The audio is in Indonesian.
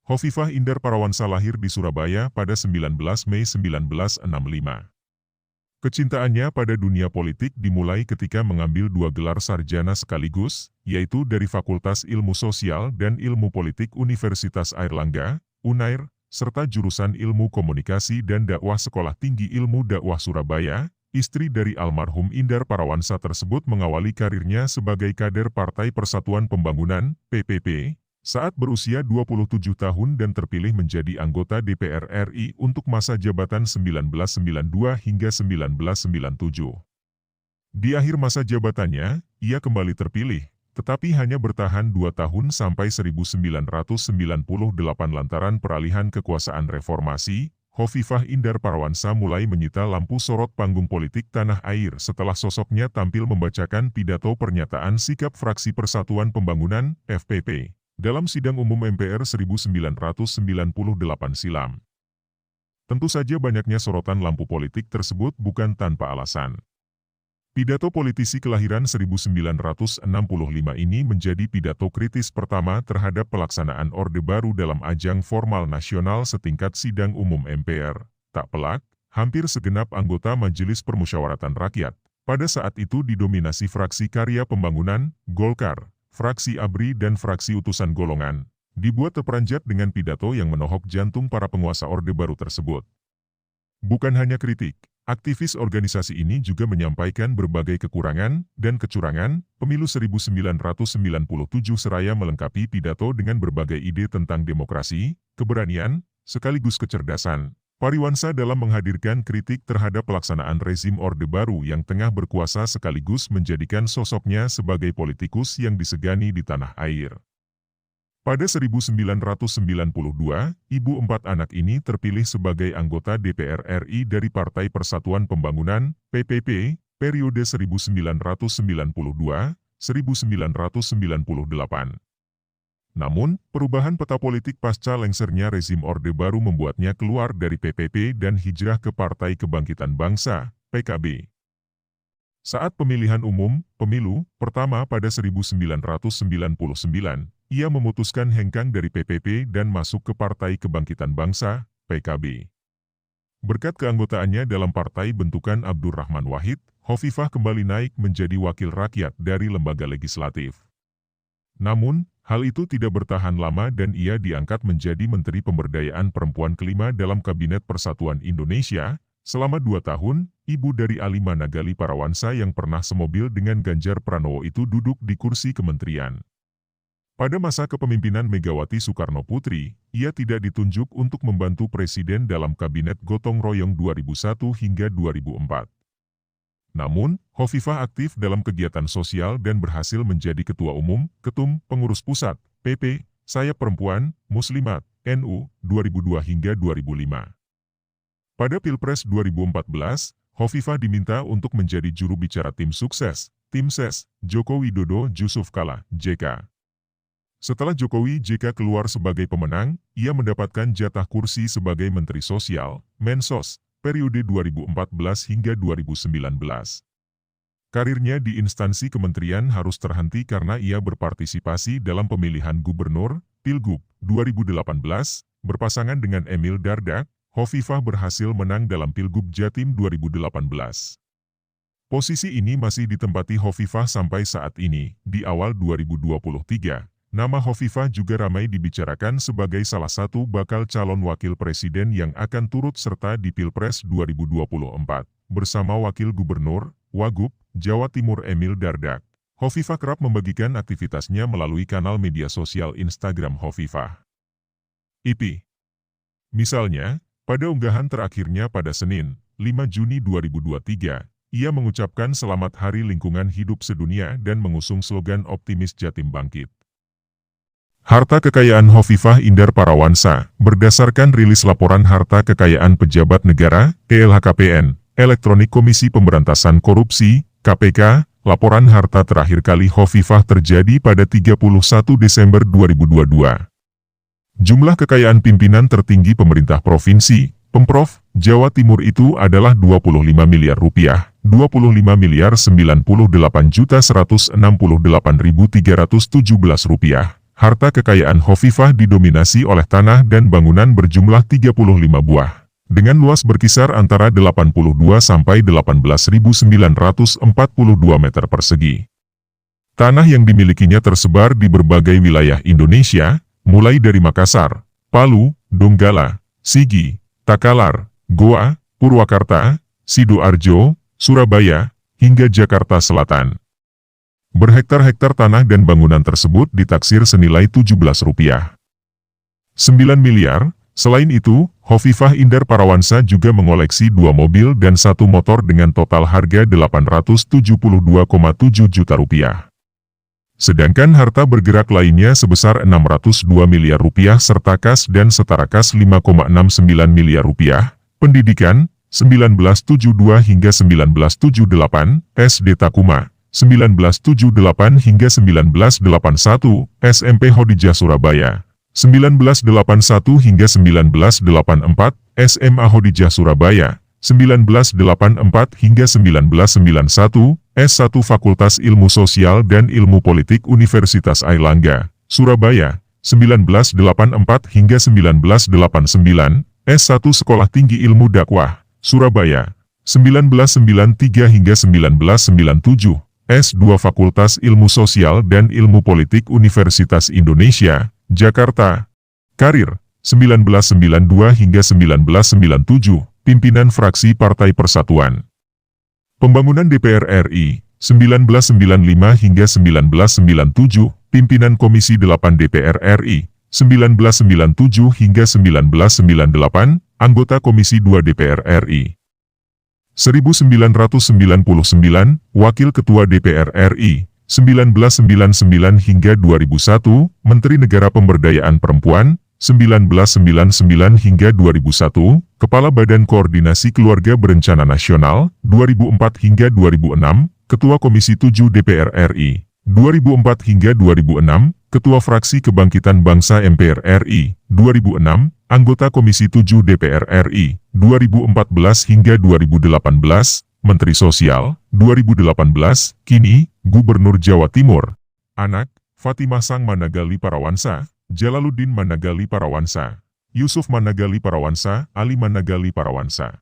Hovifah Indar Parawansa lahir di Surabaya pada 19 Mei 1965. Kecintaannya pada dunia politik dimulai ketika mengambil 2 gelar sarjana sekaligus, yaitu dari Fakultas Ilmu Sosial dan Ilmu Politik Universitas Airlangga, UNAIR, serta jurusan Ilmu Komunikasi dan Dakwah Sekolah Tinggi Ilmu Dakwah Surabaya. Istri dari almarhum Indar Parawansa tersebut mengawali karirnya sebagai kader Partai Persatuan Pembangunan, PPP, saat berusia 27 tahun dan terpilih menjadi anggota DPR RI untuk masa jabatan 1992 hingga 1997. Di akhir masa jabatannya, ia kembali terpilih, tetapi hanya bertahan 2 tahun sampai 1998 lantaran peralihan kekuasaan reformasi. Hovifah Indar Parawansa mulai menyita lampu sorot panggung politik tanah air setelah sosoknya tampil membacakan pidato pernyataan sikap Fraksi Persatuan Pembangunan, FPP, dalam sidang umum MPR 1998 silam. Tentu saja banyaknya sorotan lampu politik tersebut bukan tanpa alasan. Pidato politisi kelahiran 1965 ini menjadi pidato kritis pertama terhadap pelaksanaan Orde Baru dalam ajang formal nasional setingkat sidang umum MPR. Tak pelak, hampir segenap anggota Majelis Permusyawaratan Rakyat, pada saat itu didominasi fraksi Karya Pembangunan, Golkar, fraksi ABRI dan fraksi Utusan Golongan, dibuat terperanjat dengan pidato yang menohok jantung para penguasa Orde Baru tersebut. Bukan hanya kritik, aktivis organisasi ini juga menyampaikan berbagai kekurangan dan kecurangan pemilu 1997 seraya melengkapi pidato dengan berbagai ide tentang demokrasi, keberanian, sekaligus kecerdasan. Parawansa dalam menghadirkan kritik terhadap pelaksanaan rezim Orde Baru yang tengah berkuasa sekaligus menjadikan sosoknya sebagai politikus yang disegani di tanah air. Pada 1992, ibu 4 anak ini terpilih sebagai anggota DPR RI dari Partai Persatuan Pembangunan, PPP, periode 1992-1998. Namun, perubahan peta politik pasca lengsernya rezim Orde Baru membuatnya keluar dari PPP dan hijrah ke Partai Kebangkitan Bangsa, PKB. Saat pemilihan umum, pemilu, pertama pada 1999, ia memutuskan hengkang dari PPP dan masuk ke Partai Kebangkitan Bangsa, PKB. Berkat keanggotaannya dalam partai bentukan Abdurrahman Wahid, Hovifah kembali naik menjadi wakil rakyat dari lembaga legislatif. Namun, hal itu tidak bertahan lama dan ia diangkat menjadi Menteri Pemberdayaan Perempuan kelima dalam Kabinet Persatuan Indonesia. Selama 2 tahun, ibu dari Alima Nagali Parawansa yang pernah semobil dengan Ganjar Pranowo itu duduk di kursi kementerian. Pada masa kepemimpinan Megawati Soekarno Putri, ia tidak ditunjuk untuk membantu Presiden dalam Kabinet Gotong Royong 2001 hingga 2004. Namun, Hovifah aktif dalam kegiatan sosial dan berhasil menjadi Ketua Umum, Ketum, Pengurus Pusat, PP, Sayap Perempuan, Muslimat, NU, 2002 hingga 2005. Pada Pilpres 2014, Hovifah diminta untuk menjadi juru bicara tim sukses, Tim Ses, Joko Widodo Jusuf Kalla, JK. Setelah Jokowi JK keluar sebagai pemenang, ia mendapatkan jatah kursi sebagai Menteri Sosial, Mensos, periode 2014 hingga 2019. Karirnya di instansi kementerian harus terhenti karena ia berpartisipasi dalam pemilihan gubernur, Pilgub, 2018, berpasangan dengan Emil Dardak. Hovifah berhasil menang dalam Pilgub Jatim 2018. Posisi ini masih ditempati Hovifah sampai saat ini, di awal 2023. Nama Hovifah juga ramai dibicarakan sebagai salah satu bakal calon wakil presiden yang akan turut serta di Pilpres 2024, bersama Wakil Gubernur, Wagub, Jawa Timur Emil Dardak. Hovifah kerap membagikan aktivitasnya melalui kanal media sosial Instagram Hovifah. IP. Misalnya, pada unggahan terakhirnya pada Senin, 5 Juni 2023, ia mengucapkan Selamat Hari Lingkungan Hidup Sedunia dan mengusung slogan Optimis Jatim Bangkit. Harta kekayaan Hovifah Indar Parawansa, berdasarkan rilis Laporan Harta Kekayaan Pejabat Negara, LHKPN, Elektronik Komisi Pemberantasan Korupsi, KPK, laporan harta terakhir kali Hovifah terjadi pada 31 Desember 2022. Jumlah kekayaan pimpinan tertinggi pemerintah provinsi, Pemprov, Jawa Timur itu adalah 25 miliar rupiah, 25 miliar 98 juta 168.317 rupiah. harta kekayaan Hovifah didominasi oleh tanah dan bangunan berjumlah 35 buah, dengan luas berkisar antara 82 sampai 18.942 meter persegi. Tanah yang dimilikinya tersebar di berbagai wilayah Indonesia, mulai dari Makassar, Palu, Donggala, Sigi, Takalar, Goa, Purwakarta, Sidoarjo, Surabaya, hingga Jakarta Selatan. Berhektar-hektar tanah dan bangunan tersebut ditaksir senilai Rp17. 9 miliar. Selain itu, Hovifah Indar Parawansa juga mengoleksi 2 mobil dan 1 motor dengan total harga Rp872,7 juta. Sedangkan harta bergerak lainnya sebesar Rp602 miliar serta kas dan setara kas Rp5,69 miliar, pendidikan, 1972 hingga 1978, SD Takuma, 1978 hingga 1981, SMP Hodijah Surabaya, 1981 hingga 1984, SMA Hodijah Surabaya, 1984 hingga 1991, S1 Fakultas Ilmu Sosial dan Ilmu Politik Universitas Airlangga, Surabaya, 1984 hingga 1989, S1 Sekolah Tinggi Ilmu Dakwah, Surabaya, 1993 hingga 1997, S2 Fakultas Ilmu Sosial dan Ilmu Politik Universitas Indonesia, Jakarta. Karir, 1992 hingga 1997, pimpinan fraksi Partai Persatuan Pembangunan DPR RI, 1995 hingga 1997, pimpinan Komisi 8 DPR RI, 1997 hingga 1998, anggota Komisi 2 DPR RI. 1999, Wakil Ketua DPR RI, 1999 hingga 2001, Menteri Negara Pemberdayaan Perempuan, 1999 hingga 2001, Kepala Badan Koordinasi Keluarga Berencana Nasional, 2004 hingga 2006, Ketua Komisi 7 DPR RI, 2004 hingga 2006, Ketua Fraksi Kebangkitan Bangsa MPR RI, 2006, Anggota Komisi 7 DPR RI, 2014 hingga 2018, Menteri Sosial, 2018, kini, Gubernur Jawa Timur. Anak, Fatimah Sang Managali Parawansa, Jalaluddin Managali Parawansa, Yusuf Managali Parawansa, Ali Managali Parawansa.